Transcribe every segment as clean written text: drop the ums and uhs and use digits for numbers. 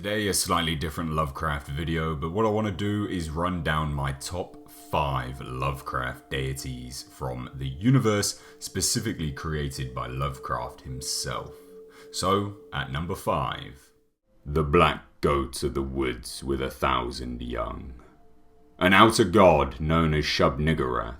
Today a slightly different Lovecraft video, but what I want to do is run down my top 5 Lovecraft deities from the universe specifically created by Lovecraft himself. So, at number 5, the Black Goat of the Woods with 1,000 young. An outer god known as shub-niggurath,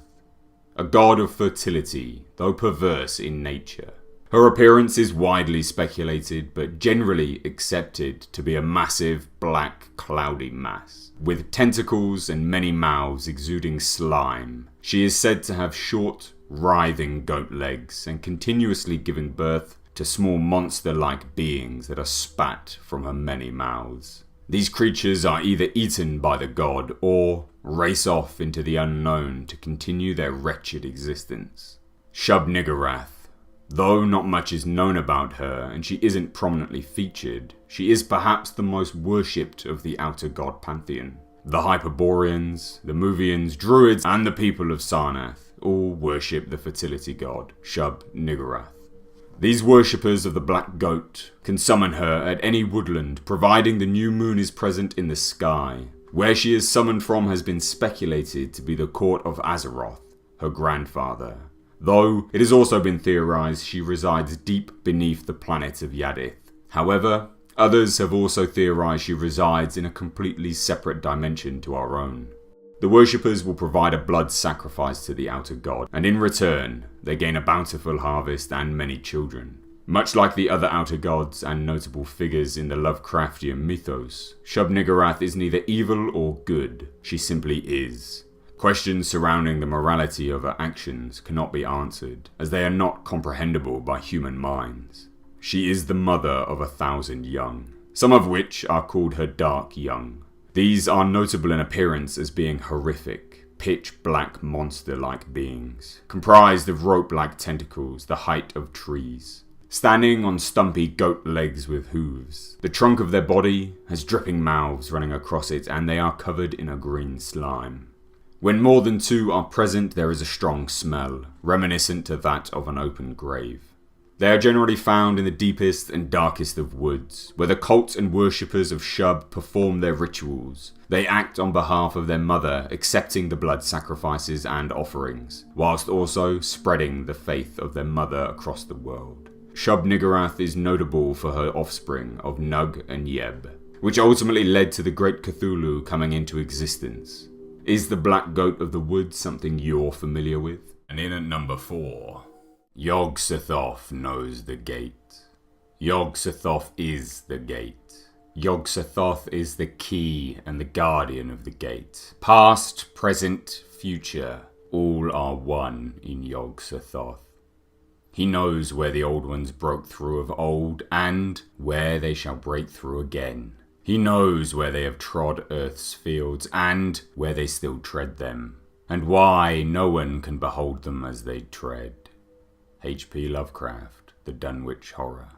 a god of fertility, though perverse in nature. Her appearance is widely speculated, but generally accepted to be a massive, black, cloudy mass, with tentacles and many mouths exuding slime. She is said to have short, writhing goat legs, and continuously giving birth to small monster-like beings that are spat from her many mouths. These creatures are either eaten by the god, or race off into the unknown to continue their wretched existence. Shub-niggurath. Though not much is known about her, and she isn't prominently featured, she is perhaps the most worshipped of the outer god pantheon. The Hyperboreans, the Movians, Druids, and the people of Sarnath all worship the fertility god, Shub-niggurath. These worshippers of the Black Goat can summon her at any woodland, providing the new moon is present in the sky. Where she is summoned from has been speculated to be the court of Azeroth, her grandfather. Though it has also been theorized she resides deep beneath the planet of Yadith. However, others have also theorized she resides in a completely separate dimension to our own. The worshippers will provide a blood sacrifice to the outer god, and in return, they gain a bountiful harvest and many children. Much like the other outer gods and notable figures in the Lovecraftian mythos, Shub-niggurath is neither evil or good, she simply is. Questions surrounding the morality of her actions cannot be answered, as they are not comprehensible by human minds. She is the mother of 1,000 young, some of which are called her dark young. These are notable in appearance as being horrific, pitch-black monster-like beings, comprised of rope-like tentacles the height of trees, standing on stumpy goat legs with hooves. The trunk of their body has dripping mouths running across it, and they are covered in a green slime. When more than two are present, there is a strong smell, reminiscent to that of an open grave. They are generally found in the deepest and darkest of woods, where the cult and worshippers of Shub perform their rituals. They act on behalf of their mother, accepting the blood sacrifices and offerings, whilst also spreading the faith of their mother across the world. Shub-niggurath is notable for her offspring of Nug and Yeb, which ultimately led to the great Cthulhu coming into existence. Is the Black Goat of the Woods something you're familiar with? And in at number 4, YogSothoth knows the gate. YogSothoth is the gate. YogSothoth is the key and the guardian of the gate. Past, present, future, all are one in YogSothoth. He knows where the old ones broke through of old, and where they shall break through again. He knows where they have trod earth's fields, and where they still tread them, and why no one can behold them as they tread. H.P. Lovecraft, The Dunwich Horror.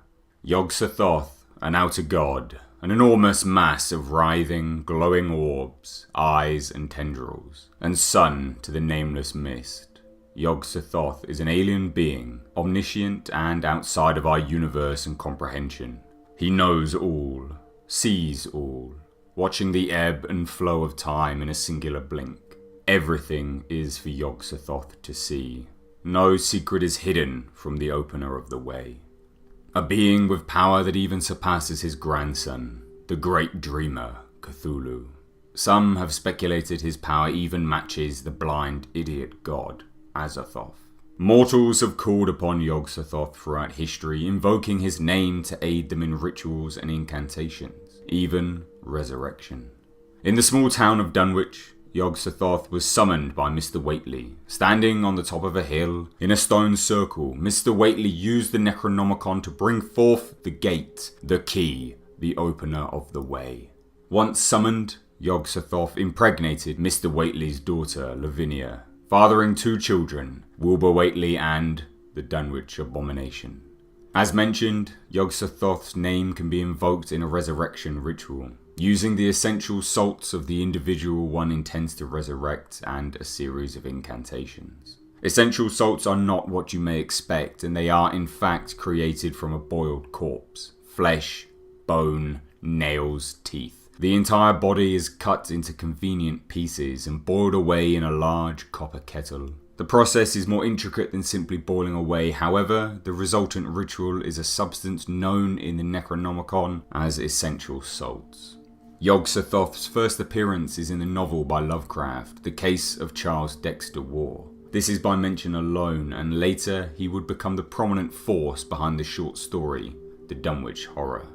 YogSothoth, an outer god, an enormous mass of writhing, glowing orbs, eyes and tendrils, and sun to the nameless mist. YogSothoth is an alien being, omniscient and outside of our universe and comprehension. He knows all, sees all, watching the ebb and flow of time in a singular blink. Everything is for YogSothoth to see. No secret is hidden from the opener of the way. A being with power that even surpasses his grandson, the great dreamer, Cthulhu. Some have speculated his power even matches the blind idiot god, Azathoth. Mortals have called upon YogSothoth throughout history, invoking his name to aid them in rituals and incantations, even resurrection. In the small town of Dunwich, YogSothoth was summoned by Mr. Whately. Standing on the top of a hill, in a stone circle, Mr. Whately used the Necronomicon to bring forth the gate, the key, the opener of the way. Once summoned, YogSothoth impregnated Mr. Whately's daughter, Lavinia, fathering 2 children, Wilbur Whately and the Dunwich Abomination. As mentioned, YogSothoth's name can be invoked in a resurrection ritual, using the essential salts of the individual one intends to resurrect and a series of incantations. Essential salts are not what you may expect, and they are in fact created from a boiled corpse, flesh, bone, nails, teeth. The entire body is cut into convenient pieces and boiled away in a large copper kettle. The process is more intricate than simply boiling away, however, the resultant ritual is a substance known in the Necronomicon as essential salts. YogSothoth's first appearance is in the novel by Lovecraft, The Case of Charles Dexter Ward. This is by mention alone, and later he would become the prominent force behind the short story, The Dunwich Horror.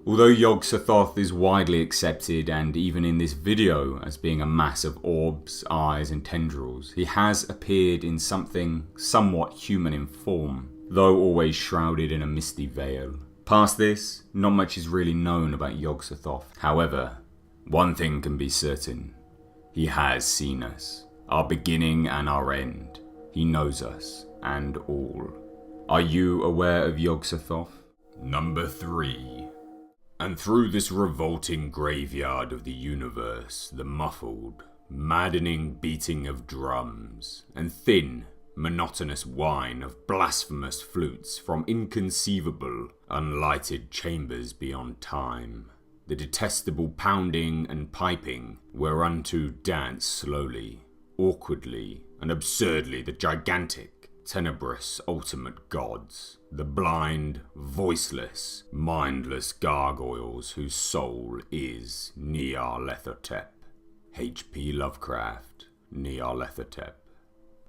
Although YogSothoth is widely accepted, and even in this video, as being a mass of orbs, eyes and tendrils, he has appeared in something somewhat human in form, though always shrouded in a misty veil. Past this, not much is really known about YogSothoth. However, one thing can be certain. He has seen us, our beginning and our end. He knows us, and all. Are you aware of YogSothoth? Number 3. And through this revolting graveyard of the universe, the muffled, maddening beating of drums, and thin, monotonous whine of blasphemous flutes from inconceivable, unlighted chambers beyond time, the detestable pounding and piping whereunto dance slowly, awkwardly, and absurdly the gigantic, tenebrous ultimate gods, the blind, voiceless, mindless gargoyles whose soul is Nyarlathotep. H.P. Lovecraft, Nyarlathotep.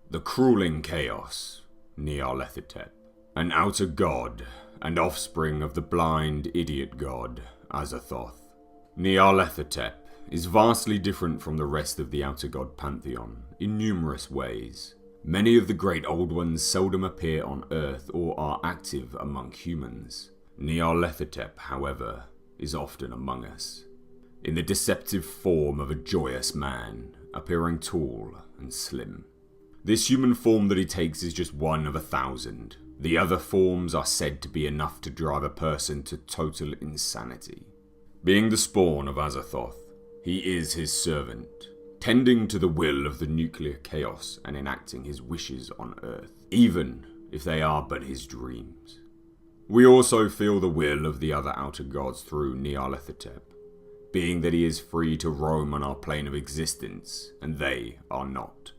The crawling chaos, Nyarlathotep. An outer god, and offspring of the blind, idiot god, Azathoth. Nyarlathotep is vastly different from the rest of the outer god pantheon in numerous ways. Many of the great old ones seldom appear on Earth or are active among humans. Nyarlathotep, however, is often among us, in the deceptive form of a joyous man, appearing tall and slim. This human form that he takes is just one of 1,000. The other forms are said to be enough to drive a person to total insanity. Being the spawn of Azathoth, he is his servant, tending to the will of the nuclear chaos and enacting his wishes on Earth, even if they are but his dreams. We also feel the will of the other outer gods through Nyarlathotep, being that he is free to roam on our plane of existence, and they are not.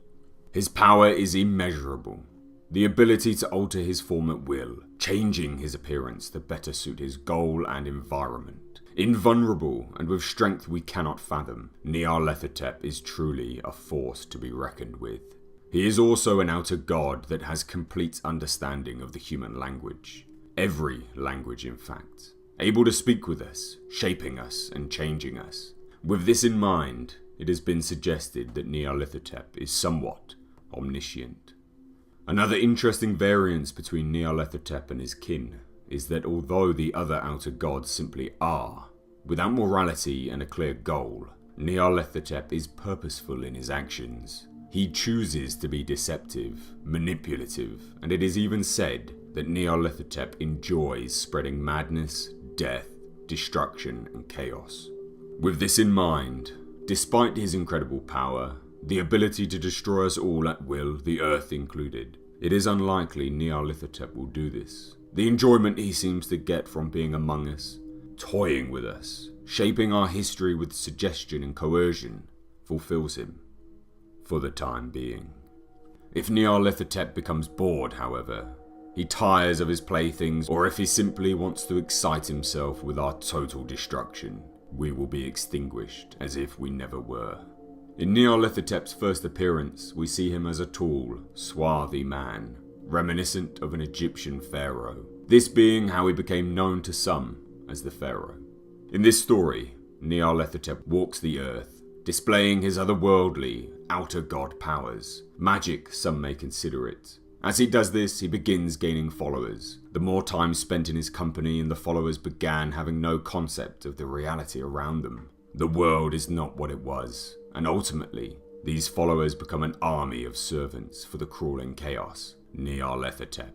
His power is immeasurable, the ability to alter his form at will, changing his appearance to better suit his goal and environment. Invulnerable and with strength we cannot fathom, Nyarlathotep is truly a force to be reckoned with. He is also an outer god that has complete understanding of the human language. Every language, in fact. Able to speak with us, shaping us and changing us. With this in mind, it has been suggested that Nyarlathotep is somewhat omniscient. Another interesting variance between Nyarlathotep and his kin is that although the other outer gods simply are, without morality and a clear goal, Nyarlathotep is purposeful in his actions. He chooses to be deceptive, manipulative, and it is even said that Nyarlathotep enjoys spreading madness, death, destruction, and chaos. With this in mind, despite his incredible power, the ability to destroy us all at will, the Earth included, it is unlikely Nyarlathotep will do this. The enjoyment he seems to get from being among us, toying with us, shaping our history with suggestion and coercion, fulfills him, for the time being. If Nyarlathotep becomes bored, however, he tires of his playthings, or if he simply wants to excite himself with our total destruction, we will be extinguished as if we never were. In Nyarlathotep's first appearance, we see him as a tall, swarthy man, reminiscent of an Egyptian pharaoh, this being how he became known to some as the pharaoh. In this story, Nyarlathotep walks the earth, displaying his otherworldly, outer god powers. Magic, some may consider it. As he does this, he begins gaining followers. The more time spent in his company, and the followers began having no concept of the reality around them. The world is not what it was, and ultimately, these followers become an army of servants for the crawling chaos, Nyarlathotep.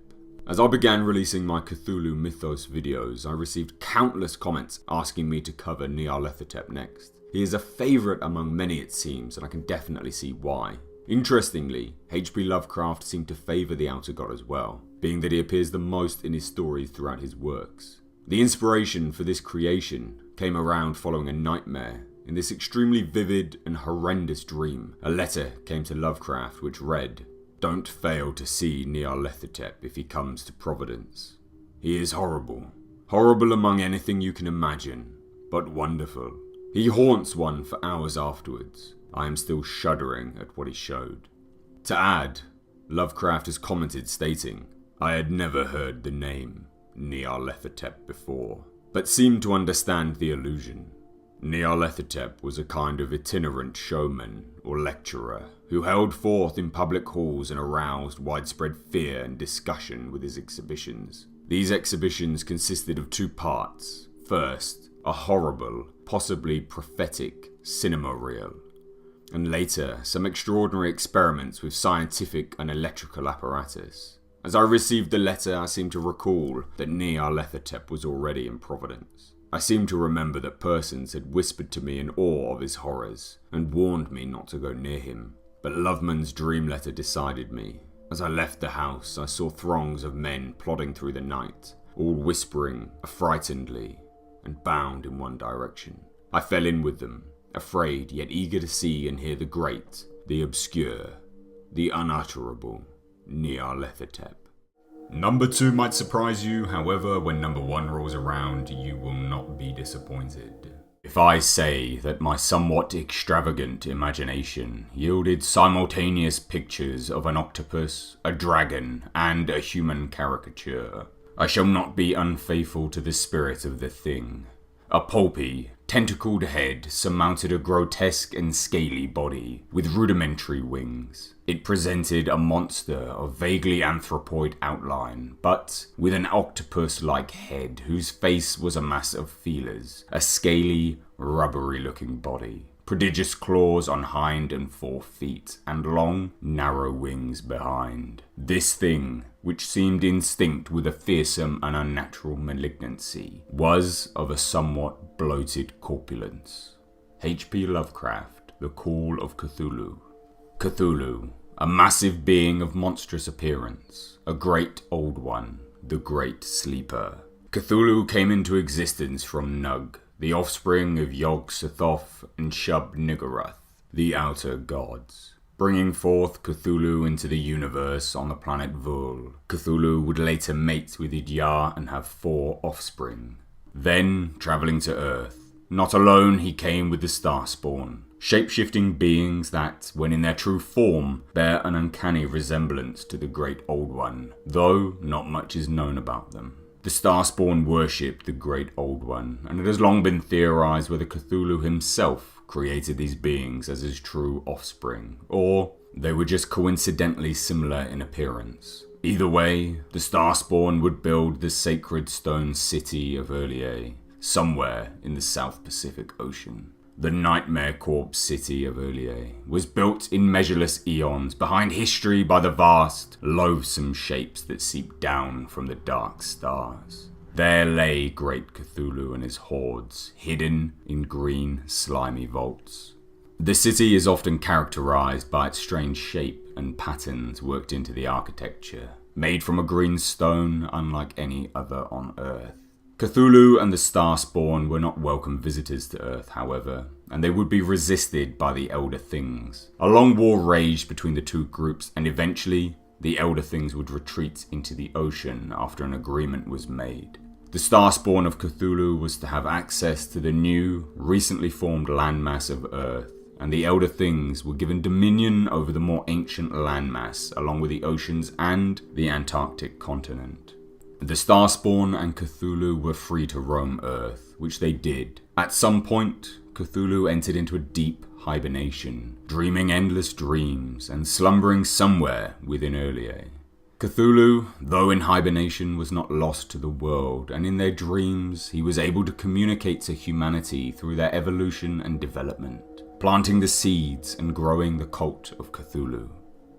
As I began releasing my Cthulhu Mythos videos, I received countless comments asking me to cover Nyarlathotep next. He is a favourite among many, it seems, and I can definitely see why. Interestingly, H.P. Lovecraft seemed to favour the outer god as well, being that he appears the most in his stories throughout his works. The inspiration for this creation came around following a nightmare. In this extremely vivid and horrendous dream, a letter came to Lovecraft which read, "Don't fail to see Nyarlathotep if he comes to Providence. He is horrible. Horrible among anything you can imagine, but wonderful. He haunts one for hours afterwards. I am still shuddering at what he showed." To add, Lovecraft has commented stating, "I had never heard the name Nyarlathotep before, but seemed to understand the allusion. Nyarlathotep was a kind of itinerant showman or lecturer who held forth in public halls and aroused widespread fear and discussion with his exhibitions. These exhibitions consisted of two parts. First, a horrible, possibly prophetic cinema reel, and later some extraordinary experiments with scientific and electrical apparatus. As I received the letter, I seem to recall that Nyarlathotep was already in Providence. I seem to remember that persons had whispered to me in awe of his horrors, and warned me not to go near him. But Loveman's dream letter decided me. As I left the house, I saw throngs of men plodding through the night, all whispering affrightedly, and bound in one direction. I fell in with them, afraid yet eager to see and hear the great, the obscure, the unutterable Nyarlathotep. Number 2 might surprise you, however, when number 1 rolls around, you will not be disappointed. If I say that my somewhat extravagant imagination yielded simultaneous pictures of an octopus, a dragon, and a human caricature, I shall not be unfaithful to the spirit of the thing. A pulpy, tentacled head surmounted a grotesque and scaly body with rudimentary wings. It presented a monster of vaguely anthropoid outline, but with an octopus-like head whose face was a mass of feelers, a scaly, rubbery-looking body, prodigious claws on hind and fore feet, and long, narrow wings behind. This thing, which seemed instinct with a fearsome and unnatural malignancy, was of a somewhat bloated corpulence. H.P. Lovecraft, The Call of Cthulhu. Cthulhu, a massive being of monstrous appearance, a great old one, the Great Sleeper. Cthulhu came into existence from Nug, the offspring of Yog-Sothoth and shub-niggurath, the outer gods. Bringing forth Cthulhu into the universe on the planet Vul, Cthulhu would later mate with Idyar and have 4 offspring. Then, travelling to Earth, not alone he came with the Starspawn, shape-shifting beings that, when in their true form, bear an uncanny resemblance to the Great Old One, though not much is known about them. The Starspawn worship the Great Old One, and it has long been theorized whether Cthulhu himself created these beings as his true offspring, or they were just coincidentally similar in appearance. Either way, the Starspawn would build the sacred stone city of Urlier, somewhere in the South Pacific Ocean. The Nightmare Corpse city of Urlier was built in measureless eons behind history by the vast, loathsome shapes that seep down from the dark stars. There lay great Cthulhu and his hordes, hidden in green, slimy vaults. The city is often characterized by its strange shape and patterns worked into the architecture, made from a green stone unlike any other on Earth. Cthulhu and the Starspawn were not welcome visitors to Earth, however, and they would be resisted by the Elder Things. A long war raged between the two groups, and eventually, the Elder Things would retreat into the ocean after an agreement was made. The Starspawn of Cthulhu was to have access to the new, recently formed landmass of Earth, and the Elder Things were given dominion over the more ancient landmass, along with the oceans and the Antarctic continent. The Starspawn and Cthulhu were free to roam Earth, which they did. At some point, Cthulhu entered into a deep hibernation, dreaming endless dreams and slumbering somewhere within Urlier. Cthulhu, though in hibernation, was not lost to the world, and in their dreams he was able to communicate to humanity through their evolution and development, planting the seeds and growing the cult of Cthulhu.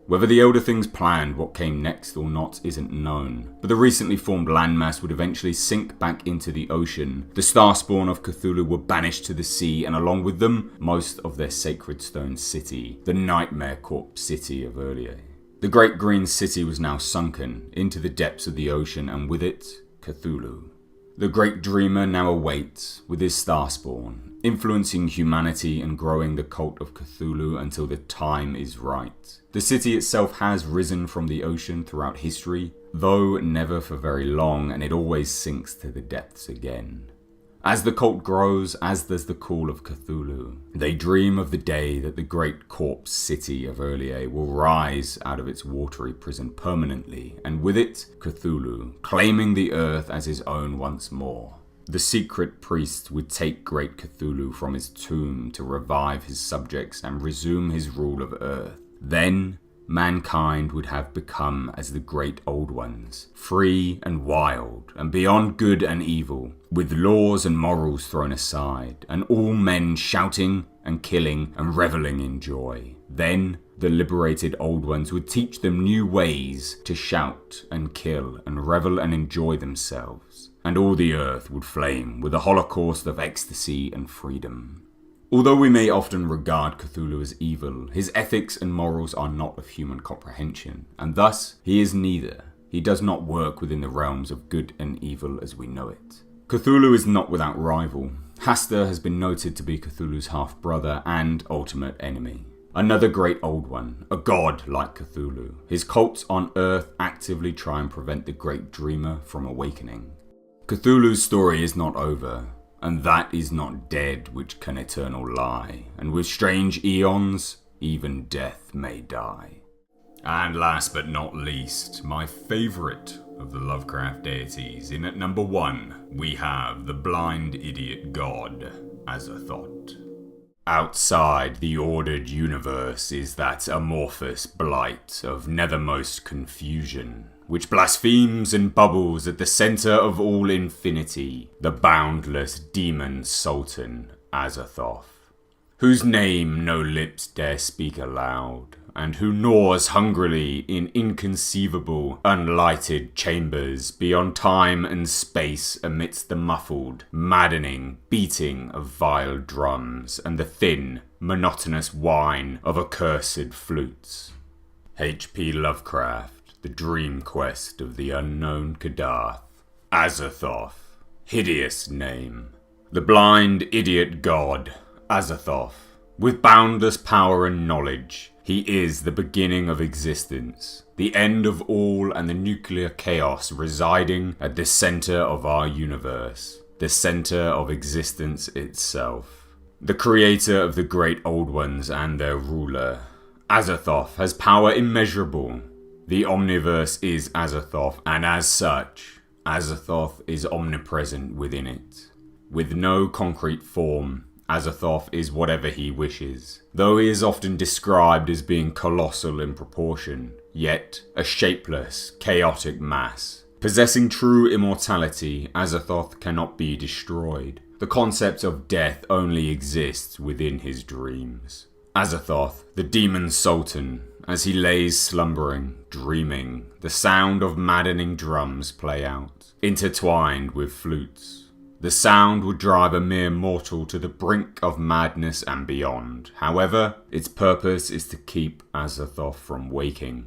Whether the Elder Things planned what came next or not isn't known, but the recently formed landmass would eventually sink back into the ocean. The Starspawn of Cthulhu were banished to the sea, and along with them, most of their sacred stone city, the Nightmare Corpse city of Urlier. The Great Green City was now sunken into the depths of the ocean, and with it, Cthulhu. The great dreamer now awaits with his starspawn, influencing humanity and growing the cult of Cthulhu until the time is right. The city itself has risen from the ocean throughout history, though never for very long, and it always sinks to the depths again. As the cult grows, as does the call of Cthulhu, they dream of the day that the great corpse city of Earlier will rise out of its watery prison permanently, and with it, Cthulhu, claiming the earth as his own once more. The secret priest would take great Cthulhu from his tomb to revive his subjects and resume his rule of earth. Then, mankind would have become as the great old ones, free and wild, and beyond good and evil, with laws and morals thrown aside, and all men shouting and killing and reveling in joy. Then, the liberated old ones would teach them new ways to shout and kill and revel and enjoy themselves, and all the earth would flame with a holocaust of ecstasy and freedom. Although we may often regard Cthulhu as evil, his ethics and morals are not of human comprehension, and thus he is neither. He does not work within the realms of good and evil as we know it. Cthulhu is not without rival. Hastur has been noted to be Cthulhu's half-brother and ultimate enemy. Another great old one, a god like Cthulhu. His cults on Earth actively try and prevent the great dreamer from awakening. Cthulhu's story is not over, and that is not dead which can eternal lie, and with strange eons, even death may die. And last but not least, my favourite of the Lovecraft deities. In at number 1, we have the blind idiot god, Azathoth. Outside the ordered universe is that amorphous blight of nethermost confusion, which blasphemes and bubbles at the centre of all infinity, the boundless demon sultan, Azathoth, whose name no lips dare speak aloud, and who gnaws hungrily in inconceivable, unlighted chambers beyond time and space amidst the muffled, maddening beating of vile drums and the thin, monotonous whine of accursed flutes. H.P. Lovecraft, The Dream Quest of the Unknown Kadath. Azathoth. Hideous name. The blind idiot god, Azathoth. With boundless power and knowledge, he is the beginning of existence, the end of all and the nuclear chaos residing at the center of our universe, the center of existence itself. The creator of the great old ones and their ruler, Azathoth has power immeasurable. The omniverse is Azathoth, and as such, Azathoth is omnipresent within it. With no concrete form, Azathoth is whatever he wishes. Though he is often described as being colossal in proportion, yet a shapeless, chaotic mass. Possessing true immortality, Azathoth cannot be destroyed. The concept of death only exists within his dreams. Azathoth, the demon sultan, as he lays slumbering, dreaming, the sound of maddening drums play out, intertwined with flutes. The sound would drive a mere mortal to the brink of madness and beyond. However, its purpose is to keep Azathoth from waking.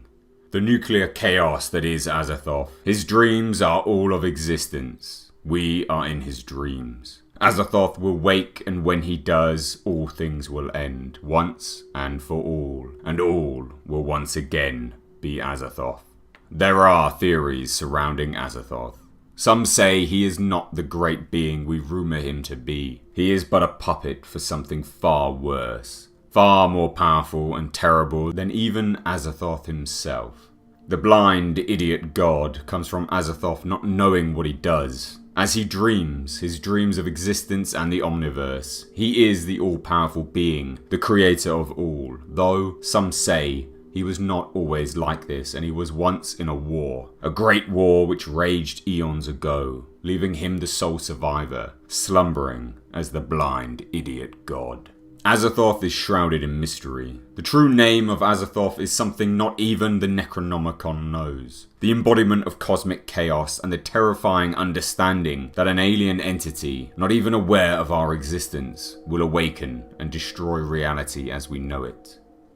The nuclear chaos that is Azathoth. His dreams are all of existence. We are in his dreams. Azathoth will wake, and when he does, all things will end, once and for all, and all will once again be Azathoth. There are theories surrounding Azathoth. Some say he is not the great being we rumour him to be. He is but a puppet for something far worse, far more powerful and terrible than even Azathoth himself. The blind, idiot god comes from Azathoth not knowing what he does. As he dreams, his dreams of existence and the omniverse, he is the all-powerful being, the creator of all, though some say he was not always like this, and he was once in a war. A great war which raged eons ago, leaving him the sole survivor, slumbering as the blind idiot god. Azathoth is shrouded in mystery. The true name of Azathoth is something not even the Necronomicon knows. The embodiment of cosmic chaos and the terrifying understanding that an alien entity, not even aware of our existence, will awaken and destroy reality as we know it.